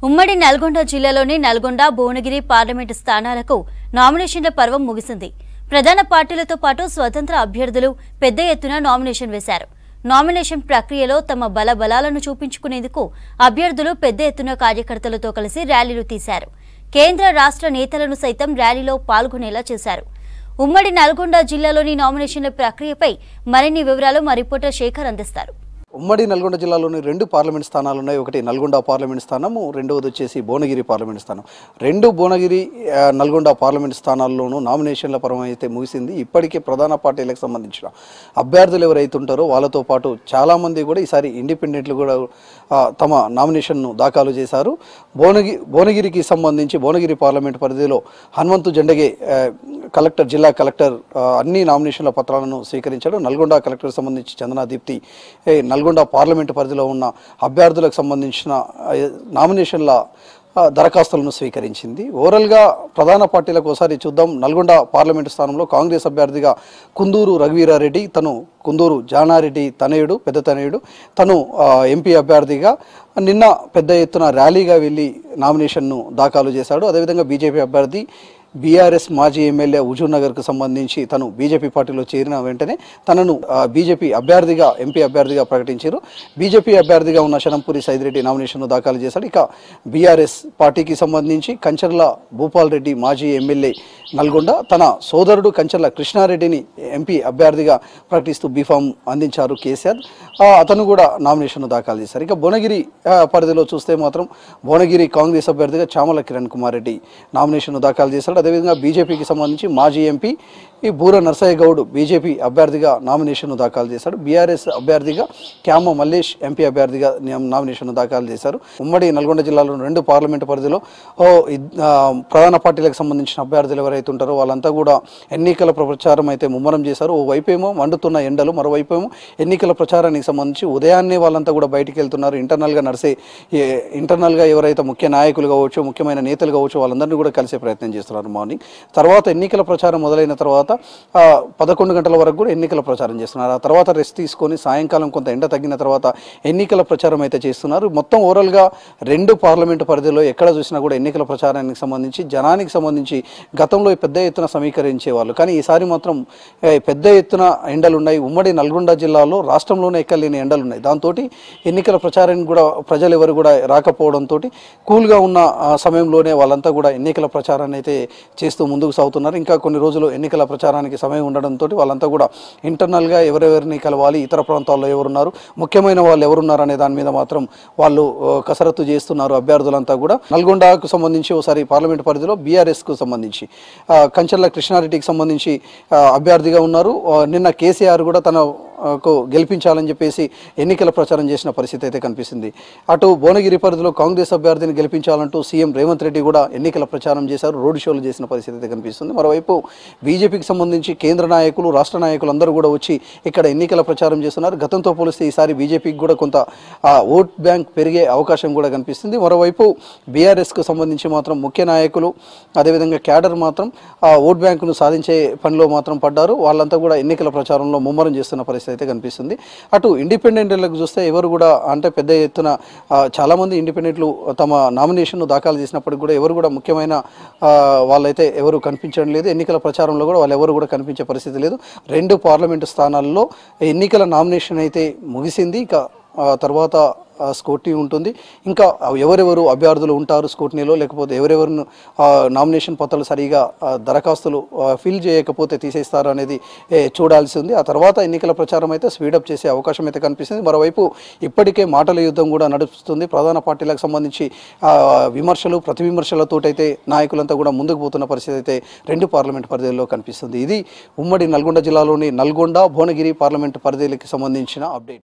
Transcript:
ఉమ్మడి నల్గొండ జిల్లాలోని నల్గొండ భువనగిరి పార్లమెంటు స్థానాలకు నామినేషన్ల పర్వం ముగిసింది. ప్రధాన పార్టీలతో పాటు స్వతంత్ర అభ్యర్థులు పెద్ద ఎత్తున నామినేషన్ వేశారు. నామినేషన్ ప్రక్రియలో తమ బలబలాలను చూపించుకునేందుకు అభ్యర్థులు పెద్ద ఎత్తున కార్యకర్తలతో కలిసి ర్యాలీలు తీశారు. కేంద్ర రాష్ట్ర నేతలను సైతం ర్యాలీలో పాల్గొనేలా చేశారు. ఉమ్మడి నల్గొండ జిల్లాలోని నామినేషన్ల ప్రక్రియపై మరిన్ని వివరాలు మా రిపోర్టర్ శేఖర్ అందిస్తారు. ఉమ్మడి నల్గొండ జిల్లాలోని 2 పార్లమెంట్ స్థానాలు ఉన్నాయి. ఒకటి నల్గొండ పార్లమెంట్ స్థానము, రెండవది వచ్చేసి భువనగిరి పార్లమెంట్ స్థానం. 2 భువనగిరి నల్గొండ పార్లమెంట్ స్థానాల్లోనూ నామినేషన్ల పర్వం అయితే ముగిసింది. ఇప్పటికే ప్రధాన పార్టీలకు సంబంధించిన అభ్యర్థులు ఎవరైతే ఉంటారో వాళ్ళతో పాటు చాలామంది కూడా ఈసారి ఇండిపెండెంట్లు కూడా తమ నామినేషన్ను దాఖలు చేశారు. భువనగిరికి సంబంధించి భువనగిరి పార్లమెంట్ పరిధిలో హనుమంతు జండగే జిల్లా కలెక్టర్ అన్ని నామినేషన్ల పత్రాలను స్వీకరించాడు. నల్గొండ కలెక్టర్కి సంబంధించి చందనా దీప్తి నల్గొండ పార్లమెంటు పరిధిలో ఉన్న అభ్యర్థులకు సంబంధించిన నామినేషన్ల దరఖాస్తులను స్వీకరించింది. ఓవరాల్గా ప్రధాన పార్టీలకు ఒకసారి చూద్దాం. నల్గొండ పార్లమెంటు స్థానంలో కాంగ్రెస్ అభ్యర్థిగా కుందూరు రఘువీరారెడ్డి, తను కుందూరు జానారెడ్డి తనయుడు, పెద్ద తనయుడు, తను ఎంపీ అభ్యర్థిగా నిన్న పెద్ద ఎత్తున ర్యాలీగా వెళ్ళి నామినేషన్ను దాఖలు చేశాడు. అదేవిధంగా బీజేపీ అభ్యర్థి బీఆర్ఎస్ మాజీ ఎమ్మెల్యే హుజూర్నగర్కు సంబంధించి తను బీజేపీ పార్టీలో చేరిన వెంటనే తనను బీజేపీ అభ్యర్థిగా ఎంపీ అభ్యర్థిగా ప్రకటించారు. బీజేపీ అభ్యర్థిగా ఉన్న శనంపూరి సైదిరెడ్డి నామినేషన్ను దాఖలు చేశాడు. ఇక బీఆర్ఎస్ పార్టీకి సంబంధించి కంచర్ల భూపాల్ రెడ్డి మాజీ ఎమ్మెల్యే నల్గొండ తన సోదరుడు కంచర్ల కృష్ణారెడ్డిని ఎంపీ అభ్యర్థిగా ప్రకటిస్తూ బీఫామ్ అందించారు కేసీఆర్. అతను కూడా నామినేషన్ను దాఖలు చేశారు. ఇక భువనగిరి పరిధిలో చూస్తే మాత్రం భువనగిరి కాంగ్రెస్ అభ్యర్థిగా చామల కిరణ్ కుమార్ రెడ్డి నామినేషన్ను దాఖలు చేశాడు. అదేవిధంగా బీజేపీకి సంబంధించి మాజీ ఎంపీ బూర నర్సయ్య గౌడ్ బీజేపీ అభ్యర్థిగా నామినేషన్ను దాఖలు చేశాడు. బీఆర్ఎస్ అభ్యర్థిగా క్యామ మల్లేష్ ఎంపీ అభ్యర్థిగా నామినేషన్ను దాఖలు చేశారు. ఉమ్మడి నల్గొండ జిల్లాలో 2 పార్లమెంటు పరిధిలో ప్రధాన పార్టీలకు సంబంధించిన అభ్యర్థులు ఎవరైతే ఉంటారో వాళ్ళంతా కూడా ఎన్నికల ప్రచారం అయితే ముమ్మరం చేశారు. ఓవైపేమో మండుతున్న ఎండలు, మరోవైపేమో ఎన్నికల ప్రచారానికి సంబంధించి ఉదయాన్నే వాళ్ళంతా కూడా బయటికి వెళ్తున్నారు. ఇంటర్నల్గా ఎవరైతే ముఖ్య నాయకులు కావచ్చు, ముఖ్యమైన నేతలు కావచ్చు, వాళ్ళందరినీ కూడా కలిసే ప్రయత్నం చేస్తున్నారు. మార్నింగ్ తర్వాత ఎన్నికల ప్రచారం మొదలైన తర్వాత 11 గంటల వరకు కూడా ఎన్నికల ప్రచారం చేస్తున్నారు. ఆ తర్వాత రెస్ట్ తీసుకొని సాయంకాలం కొంత ఎండ తగ్గిన తర్వాత ఎన్నికల ప్రచారం అయితే చేస్తున్నారు. మొత్తం ఓవరాల్గా 2 పార్లమెంటు పరిధిలో ఎక్కడ చూసినా కూడా ఎన్నికల ప్రచారానికి సంబంధించి జనానికి సంబంధించి గతంలో పెద్ద ఎత్తున సమీకరించేవాళ్ళు, కానీ ఈసారి మాత్రం పెద్ద ఎత్తున ఎండలు ఉన్నాయి. ఉమ్మడి నల్గొండ జిల్లాలో రాష్ట్రంలోనే ఎక్కలేని ఎండలు ఉన్నాయి. దాంతో ఎన్నికల ప్రచారానికి కూడా ప్రజలు ఎవరు కూడా రాకపోవడంతో కూల్గా ఉన్న సమయంలోనే వాళ్ళంతా కూడా ఎన్నికల ప్రచారాన్ని అయితే చేస్తూ ముందుకు సాగుతున్నారు. ఇంకా కొన్ని రోజులు ఎన్నికల ప్రచారానికి సమయం ఉండడంతో వాళ్ళంతా కూడా ఇంటర్నల్గా ఎవరెవరిని కలవాలి, ఇతర ప్రాంతాల్లో ఎవరున్నారు, ముఖ్యమైన వాళ్ళు ఎవరున్నారు అనే దాని మీద మాత్రం వాళ్ళు కసరత్తు చేస్తున్నారు అభ్యర్థులంతా కూడా. నల్గొండకు సంబంధించి ఒకసారి పార్లమెంట్ పరిధిలో బీఆర్ఎస్కు సంబంధించి కంచర్ల కృష్ణారెడ్డికి సంబంధించి అభ్యర్థిగా ఉన్నారు. నిన్న కేసీఆర్ కూడా తనకు గెలిపించాలని చెప్పేసి ఎన్నికల ప్రచారం చేసిన పరిస్థితి అయితే కనిపిస్తుంది. అటు భువనగిరి పరిధిలో కాంగ్రెస్ అభ్యర్థిని గెలిపించాలంటూ సీఎం రేవంత్ రెడ్డి కూడా ఎన్నికల ప్రచారం చేశారు, రోడ్ షోలు చేసిన పరిస్థితి అయితే కనిపిస్తుంది. మరోవైపు బీజేపీకి సంబంధించి కేంద్ర నాయకులు, రాష్ట్ర నాయకులు అందరూ కూడా వచ్చి ఇక్కడ ఎన్నికల ప్రచారం చేస్తున్నారు. గతంతో పోలిస్తే ఈసారి బీజేపీకి కూడా కొంత ఓట్ బ్యాంక్ పెరిగే అవకాశం కూడా కనిపిస్తుంది. మరోవైపు బీఆర్ఎస్కు సంబంధించి మాత్రం ముఖ్య నాయకులు అదేవిధంగా క్యాడర్ మాత్రం ఓట్ బ్యాంకును సాధించే పనిలో మాత్రం పడ్డారు. వాళ్ళంతా కూడా ఎన్నికల ప్రచారంలో ముమ్మరం చేస్తున్న పరిస్థితి అయితే కనిపిస్తుంది. అటు ఇండిపెండెంట్లకు చూస్తే ఎవరు కూడా అంటే పెద్ద ఎత్తున చాలామంది ఇండిపెండెంట్లు తమ నామినేషన్ను దాఖలు చేసినప్పటికి కూడా ఎవరు కూడా ముఖ్యమైన వాళ్ళైతే ఎవరు కనిపించడం లేదు. ఎన్నికల ప్రచారంలో కూడా వాళ్ళు ఎవరు కూడా కనిపించే పరిస్థితి లేదు. 2 పార్లమెంటు స్థానాల్లో ఎన్నికల నామినేషన్ అయితే ముగిసింది. ఇక తర్వాత స్కూటీ ఉంటుంది. ఇంకా ఎవరెవరు అభ్యర్థులు ఉంటారు స్కూటీలో, లేకపోతే ఎవరెవరు నామినేషన్ పత్రాలు సరిగా దరఖాస్తులు ఫిల్ చేయకపోతే తీసేస్తారు అనేది చూడాల్సి ఉంది. ఆ తర్వాత ఎన్నికల ప్రచారం అయితే స్పీడప్ చేసే అవకాశం అయితే కనిపిస్తుంది. మరోవైపు ఇప్పటికే మాటల యుద్ధం కూడా నడుస్తుంది. ప్రధాన పార్టీలకు సంబంధించి విమర్శలు, ప్రతి విమర్శలతోటైతే నాయకులంతా కూడా ముందుకు పోతున్న పరిస్థితి అయితే 2 పార్లమెంట్ పరిధిలో కనిపిస్తుంది. ఇది ఉమ్మడి నల్గొండ జిల్లాలోని నల్గొండ భువనగిరి పార్లమెంట్ పరిధికి సంబంధించిన అప్డేట్.